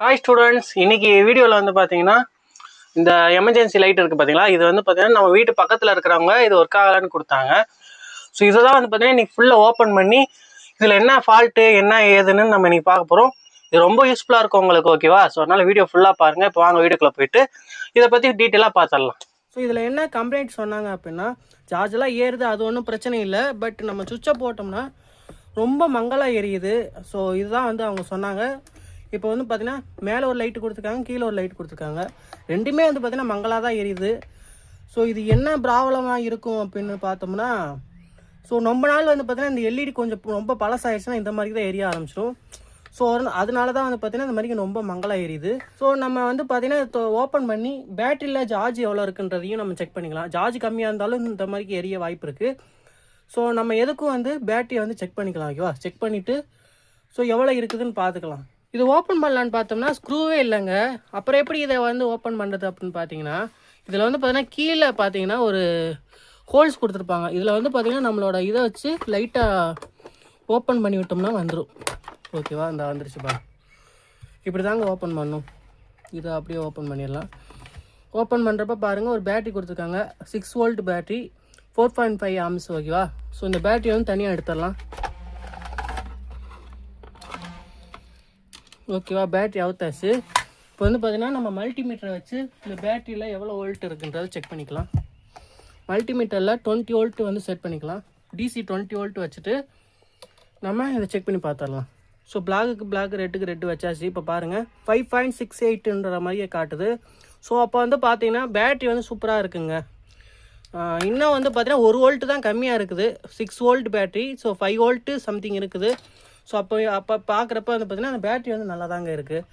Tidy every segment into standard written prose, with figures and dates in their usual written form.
Hi students, இன்னைக்கு வீடியோவில் வந்து பார்த்தீங்கன்னா இந்த எமர்ஜென்சி லைட் இருக்குது பார்த்தீங்களா. இது வந்து பார்த்தீங்கன்னா நம்ம வீட்டு பக்கத்தில் இருக்கிறவங்க இது ஒர்க் ஆகலான்னு கொடுத்தாங்க. ஸோ இதை தான் வந்து பார்த்தீங்கன்னா இன்னைக்கு ஃபுல்லாக ஓப்பன் பண்ணி இதில் என்ன ஃபால்ட்டு என்ன ஏதுன்னு நம்ம இன்னைக்கு பார்க்க போகிறோம். இது ரொம்ப யூஸ்ஃபுல்லாக இருக்கும் உங்களுக்கு, ஓகேவா? ஸோ அதனால் வீடியோ ஃபுல்லாக பாருங்கள். இப்போ வாங்க வீடியோக்குள்ளே போயிட்டு இதை பற்றி டீட்டெயிலாக பார்த்துடலாம். ஸோ இதில் என்ன கம்ப்ளைண்ட் சொன்னாங்க அப்படின்னா, சார்ஜெலாம் ஏறுது, அது ஒன்றும் பிரச்சனை இல்லை. பட் நம்ம சுவிட்சை போட்டோம்னா ரொம்ப மங்கலாக எரியுது. ஸோ இதுதான் வந்து அவங்க சொன்னாங்க. இப்போ வந்து பார்த்தீங்கன்னா மேலே ஒரு லைட்டு கொடுத்துருக்காங்க, கீழே ஒரு லைட் கொடுத்துருக்காங்க. ரெண்டுமே வந்து பார்த்தீங்கன்னா மங்கலாக தான் எரியுது. ஸோ இது என்ன ப்ராப்ளமாக இருக்கும் அப்படின்னு பார்த்தோம்னா, ஸோ ரொம்ப நாள் வந்து பார்த்தீங்கன்னா இந்த எல்இடி கொஞ்சம் ரொம்ப பழசாயிடுச்சுன்னா இந்த மாதிரி தான் எரிய ஆரம்பிச்சிடும். ஸோ அதனால தான் வந்து பார்த்தீங்கன்னா இந்த மாதிரி ரொம்ப மங்கலாக எரியுது. ஸோ நம்ம வந்து பார்த்தீங்கன்னா ஓப்பன் பண்ணி பேட்டரியில் சார்ஜ் எவ்வளோ இருக்குன்றதையும் நம்ம செக் பண்ணிக்கலாம். சார்ஜ் கம்மியாக இருந்தாலும் இந்த மாதிரி எரிய வாய்ப்பு இருக்குது. ஸோ நம்ம எதுக்கும் வந்து பேட்டரியை வந்து செக் பண்ணிக்கலாம், ஓகேவா? செக் பண்ணிவிட்டு ஸோ எவ்வளோ இருக்குதுன்னு பார்த்துக்கலாம். இது ஓப்பன் பண்ணலான்னு பார்த்தோம்னா ஸ்க்ரூவே இல்லைங்க. அப்புறம் எப்படி இதை வந்து ஓப்பன் பண்ணுறது அப்படின்னு பார்த்தீங்கன்னா, இதில் வந்து பார்த்தீங்கன்னா கீழே பார்த்தீங்கன்னா ஒரு ஹோல்ஸ் கொடுத்துருப்பாங்க. இதில் வந்து பார்த்தீங்கன்னா நம்மளோட இதை வச்சு லைட்டாக ஓப்பன் பண்ணி விட்டோம்னா வந்துடும், ஓகேவா? இந்த வந்துருச்சு பா. இப்படி தாங்க ஓப்பன் பண்ணணும். இதை அப்படியே ஓப்பன் பண்ணிடலாம். ஓப்பன் பண்ணுறப்ப பாருங்கள், ஒரு பேட்டரி கொடுத்துருக்காங்க. 6 வோல்ட் பேட்டரி, 4.5 ஆம்ஸ், ஓகேவா? ஸோ இந்த பேட்டரியை வந்து தனியாக எடுத்துடலாம், ஓகேவா? பேட்டரி அவுத்தாச்சு. இப்போ வந்து பார்த்தீங்கன்னா நம்ம மல்டிமீட்டரை வச்சு இந்த பேட்டரியில் எவ்வளோ வோல்ட் இருக்குன்றதை செக் பண்ணிக்கலாம். மல்டிமீட்டரில் 20 வோல்ட் வந்து செட் பண்ணிக்கலாம். டிசி 20 வோல்ட் வச்சுட்டு நம்ம இதை செக் பண்ணி பார்த்துடலாம். ஸோ பிளாக்குக்கு பிளாக், ரெட்டுக்கு ரெட்டு வச்சாச்சு. இப்போ பாருங்கள் 5.68ன்ற மாதிரியே காட்டுது. ஸோ அப்போ வந்து பார்த்தீங்கன்னா பேட்டரி வந்து சூப்பராக இருக்குங்க. இன்னும் வந்து பார்த்தீங்கன்னா 1 வோல்ட்டு தான் கம்மியாக இருக்குது. 6 volt battery, so 5 volt something இருக்குது. ஸோ அப்போ பார்க்குறப்ப வந்து பார்த்திங்கன்னா அந்த பேட்டரி வந்து நல்லா தாங்க இருக்குது.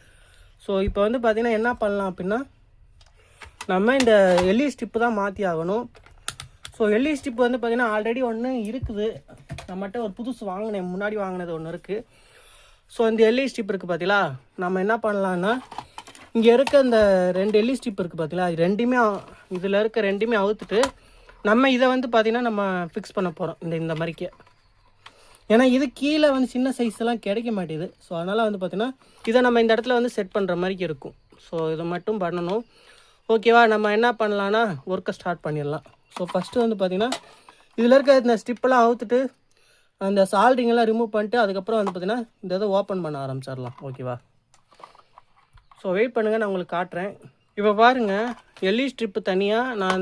ஸோ இப்போ வந்து பார்த்திங்கன்னா என்ன பண்ணலாம் அப்படின்னா, நம்ம இந்த எல்இடி ஸ்ட்ரிப்பு தான் மாற்றி ஆகணும். ஸோ எல்இடி ஸ்ட்ரிப் வந்து பார்த்திங்கன்னா ஆல்ரெடி ஒன்று இருக்குது நம்மகிட்ட, ஒரு புதுசு வாங்கினேன், முன்னாடி வாங்கினது ஒன்று இருக்குது. ஸோ இந்த எல்இடி ஸ்ட்ரிப் இருக்குது பார்த்தீங்களா, நம்ம என்ன பண்ணலான்னா இங்கே இருக்க இந்த 2 எல்இடி ஸ்ட்ரிப் இருக்குது பார்த்தீங்களா, இது ரெண்டுமே, இதில் இருக்க ரெண்டுமே அவுத்துட்டு நம்ம இதை வந்து பார்த்திங்கன்னா நம்ம ஃபிக்ஸ் பண்ண போகிறோம் இந்த மாதிரிக்கே. ஏன்னா இது கீழே வந்து சின்ன சைஸ் எல்லாம் கிடைக்க மாட்டேது. ஸோ அதனால் வந்து பார்த்திங்கன்னா இதை நம்ம இந்த இடத்துல வந்து செட் பண்ணுற மாதிரி இருக்கும். ஸோ இதை மட்டும் பண்ணணும், ஓகேவா? நம்ம என்ன பண்ணலான்னா ஒர்க்கை ஸ்டார்ட் பண்ணிடலாம். ஸோ ஃபஸ்ட்டு வந்து பார்த்திங்கன்னா இதில் இருக்க இந்த ஸ்ட்ரிப்பெல்லாம் அவுத்துட்டு அந்த சால்ட்ரிங்கெல்லாம் ரிமூவ் பண்ணிட்டு அதுக்கப்புறம் வந்து பார்த்திங்கன்னா இந்த இதை ஓப்பன் பண்ண ஆரம்பிச்சிடலாம், ஓகேவா? ஸோ வெயிட் பண்ணுங்கள், நான் உங்களுக்கு காட்டுறேன். இப்போ பாருங்கள், எல்இடி ஸ்ட்ரிப்பு தனியாக, நான்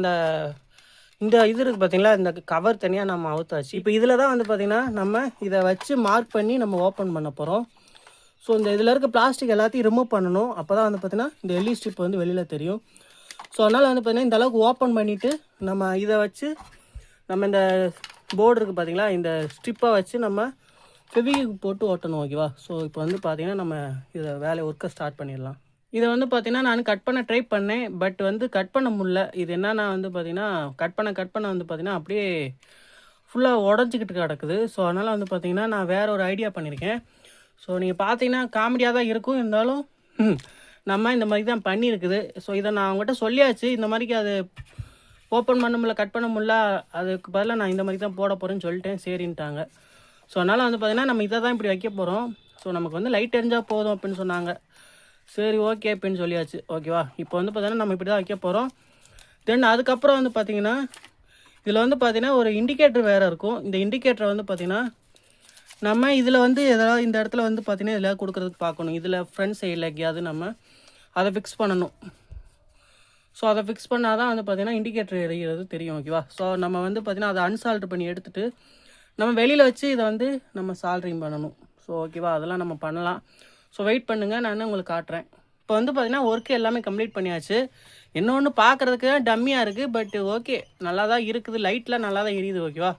இந்த இது இருக்குது பார்த்தீங்களா, இந்த கவர் தனியாக நம்ம அவுத்தாச்சு. இப்போ இதில் தான் வந்து பார்த்திங்கன்னா நம்ம இதை வச்சு மார்க் பண்ணி நம்ம ஓப்பன் பண்ண போகிறோம். ஸோ இந்த இதில் இருக்க பிளாஸ்டிக் எல்லாத்தையும் ரிமூவ் பண்ணணும். அப்போ தான் வந்து பார்த்திங்கன்னா இந்த எல்இடி ஸ்ட்ரிப் வந்து வெளியில் தெரியும். ஸோ அதனால் வந்து பார்த்திங்கன்னா இந்த அளவுக்கு ஓப்பன் பண்ணிவிட்டு நம்ம இதை வச்சு நம்ம இந்த போர்டு இருக்குது பார்த்திங்களா, இந்த ஸ்ட்ரிப்பை வச்சு நம்ம ஃபெவிக்விக் போட்டு ஓட்டணும், ஓகேவா? ஸோ இப்போ வந்து பார்த்திங்கன்னா நம்ம இதை ஒர்க்கை ஸ்டார்ட் பண்ணிடலாம். இதை வந்து பார்த்திங்கன்னா நான் கட் பண்ண ட்ரை பண்ணேன், பட் வந்து கட் பண்ண முடியல. இது என்னன்னா வந்து பார்த்திங்கன்னா கட் பண்ண வந்து பார்த்திங்கன்னா அப்படியே ஃபுல்லாக உடஞ்சிக்கிட்டு கிடக்குது. ஸோ அதனால் வந்து பார்த்திங்கன்னா நான் வேறு ஒரு ஐடியா பண்ணியிருக்கேன். ஸோ நீங்கள் பார்த்தீங்கன்னா காமெடியாக தான் இருக்கும், இருந்தாலும் நம்ம இந்த மாதிரி தான் பண்ணியிருக்குது. ஸோ இதை நான் அவங்ககிட்ட சொல்லியாச்சு, இந்த மாதிரிக்கு அது ஓப்பன் பண்ண முடியல, கட் பண்ண முடியல, அதுக்கு பதிலாக நான் இந்த மாதிரி தான் போட போகிறேன்னு சொல்லிட்டேன், சரின்ட்டாங்க. ஸோ அதனால் வந்து பார்த்திங்கன்னா நம்ம இதை தான் இப்படி வைக்க போகிறோம். ஸோ நமக்கு வந்து லைட் எரிஞ்சால் போதும் அப்படின்னு சொன்னாங்க. சரி, ஓகே அப்படின்னு சொல்லியாச்சு, ஓகேவா? இப்போ வந்து பார்த்தீங்கன்னா நம்ம இப்படி தான் வைக்க போகிறோம். தென் அதுக்கப்புறம் வந்து பார்த்திங்கன்னா இதில் வந்து பார்த்திங்கன்னா ஒரு இண்டிகேட்டர் வேறு இருக்கும். இந்த இண்டிகேட்டரை வந்து பார்த்திங்கன்னா நம்ம இதில் வந்து ஏதாவது இந்த இடத்துல வந்து பார்த்திங்கன்னா இதில் கொடுக்குறதுக்கு பார்க்கணும். இதில் ஃப்ரண்ட் சைடில் எங்கேயாவது நம்ம அதை ஃபிக்ஸ் பண்ணணும். ஸோ அதை ஃபிக்ஸ் பண்ணால் தான் வந்து பார்த்திங்கன்னா இண்டிகேட்டர் எரிகிறது தெரியும், ஓகேவா? ஸோ நம்ம வந்து பார்த்திங்கன்னா அதை அன்சால்ட் பண்ணி எடுத்துகிட்டு நம்ம வெளியில் வச்சு இதை வந்து நம்ம சால்ட்ரிங் பண்ணணும். ஸோ ஓகேவா, அதெல்லாம் நம்ம பண்ணலாம். ஸோ வெயிட் பண்ணுங்கள், நான் உங்களுக்கு காட்டுறேன். இப்போ வந்து பார்த்திங்கன்னா ஒர்க்கு எல்லாமே கம்ப்ளீட் பண்ணியாச்சு. இன்னொன்று பார்க்குறதுக்கு டம்மியாக இருக்குது, பட் ஓகே, நல்லா தான் இருக்குது. லைட்லாம் நல்லா தான் எரியுது, ஓகேவா?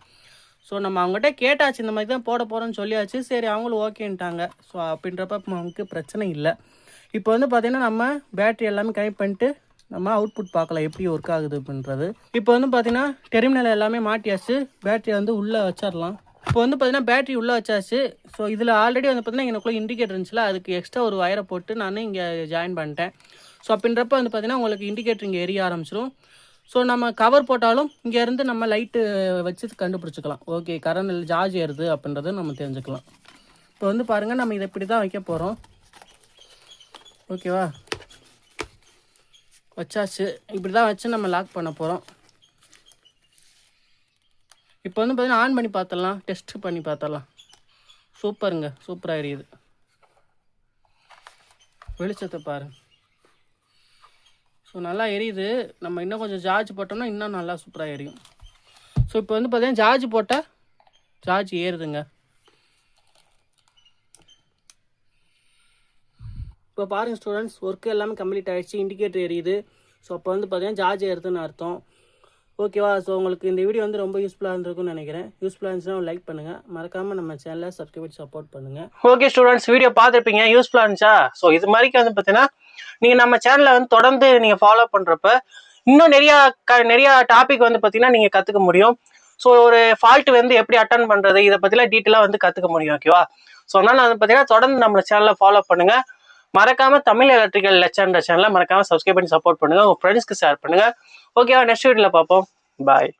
ஸோ நம்ம அவங்ககிட்ட கேட்டாச்சு, இந்த மாதிரி தான் போட போகிறோன்னு சொல்லியாச்சு. சரி, அவங்களும் ஓகேன்ட்டாங்க. ஸோ அப்படின்றப்ப நமக்கு பிரச்சனை இல்லை. இப்போ வந்து பார்த்திங்கன்னா நம்ம பேட்ரி எல்லாமே கனெக்ட் பண்ணிட்டு நம்ம அவுட்புட் பார்க்கலாம் எப்படி ஒர்க் ஆகுது அப்படின்றது. இப்போ வந்து பார்த்திங்கன்னா டெர்மினல் எல்லாமே மாட்டியாச்சு. பேட்டரியை வந்து உள்ளே வச்சிடலாம். இப்போ வந்து பார்த்திங்கன்னா பேட்டரி உள்ளே வச்சாச்சு. ஸோ இதில் ஆல்ரெடி வந்து பார்த்திங்கன்னா எனக்குள்ளே இண்டிகேட்டர் இருந்துச்சுல, அதுக்கு எக்ஸ்ட்ரா ஒரு வயரை போட்டு நான் இங்கே ஜாயின் பண்ணிட்டேன். ஸோ அப்படின்றப்ப வந்து பார்த்திங்கன்னா உங்களுக்கு இண்டிகேட்டர் இங்கே எரிய ஆரம்பிச்சிடும். ஸோ நம்ம கவர் போட்டாலும் இங்கேருந்து நம்ம லைட்டு வச்சு கண்டுபிடிச்சிக்கலாம். ஓகே, கரண்ட் சார்ஜ் ஏறுது அப்படின்றத நம்ம தெரிஞ்சுக்கலாம். இப்போ வந்து பாருங்கள், நம்ம இதை இப்படி தான் வைக்க போகிறோம். ஓகேவா, வச்சாச்சு. இப்படி தான் வச்சு நம்ம லாக் பண்ண போகிறோம். இப்போ வந்து பார்த்தீங்கன்னா ஆன் பண்ணி பார்த்துடலாம், டெஸ்ட் பண்ணி பார்த்துடலாம். சூப்பருங்க, சூப்பராக எரியுது. வெளிச்சத்தை பாருங்க. ஸோ நல்லா எரியுது. நம்ம இன்னும் கொஞ்சம் சார்ஜ் போட்டோம்னா இன்னும் நல்லா சூப்பராக எரியும். ஸோ இப்போ வந்து பார்த்தீங்கன்னா சார்ஜ் போட்டால் சார்ஜ் ஏறுதுங்க. இப்போ பாருங்கள் ஸ்டூடெண்ட்ஸ், ஒர்க்கு எல்லாமே கம்ப்ளீட் ஆகிடுச்சு. இண்டிகேட்டர் எரியுது. ஸோ அப்போ வந்து பார்த்தீங்கன்னா சார்ஜ் ஏறுதுன்னு அர்த்தம். ஓகேவா, ஸோ உங்களுக்கு இந்த வீடியோ வந்து ரொம்ப யூஸ்ஃபுல்லாக இருந்திருக்கும்னு நினைக்கிறேன். யூஸ்ஃபுல்லாக இருந்துச்சுன்னா லைக் பண்ணுங்கள், மறக்காமல் நம்ம சேனலை சப்ஸ்கிரைப் சப்போர்ட் பண்ணுங்கள். ஓகே ஸ்டூடெண்ட்ஸ், வீடியோ பார்த்துருப்பீங்க, யூஸ்ஃபுல்லாக இருந்துச்சா? ஸோ இது மாதிரி வந்து பார்த்தீங்கன்னா நீங்கள் நம்ம சேனலை வந்து தொடர்ந்து நீங்கள் ஃபாலோ பண்ணுறப்ப இன்னும் நிறையா டாபிக் வந்து பார்த்தீங்கன்னா நீங்கள் கற்றுக்க முடியும். ஸோ ஒரு ஃபால்ட் வந்து எப்படி அட்டன் பண்ணுறது, இதை பற்றிலாம் டீட்டெயிலாக வந்து கற்றுக்க முடியும். ஓகேவா, ஸோ அதனால் வந்து பார்த்தீங்கன்னா தொடர்ந்து நம்ம சேனலை ஃபாலோ பண்ணுங்கள். மறக்காம தமிழ் எலக்ட்ரிக்கல் லெக்சர் சேனலை மறக்காம சப்ஸ்கிரைப் பண்ணி சப்போர்ட் பண்ணுங்க. உங்க ஃப்ரெண்ட்ஸ்க்கு ஷேர் பண்ணுங்க. ஓகேவா, நெக்ஸ்ட் வீடியோல பார்ப்போம். பாய்.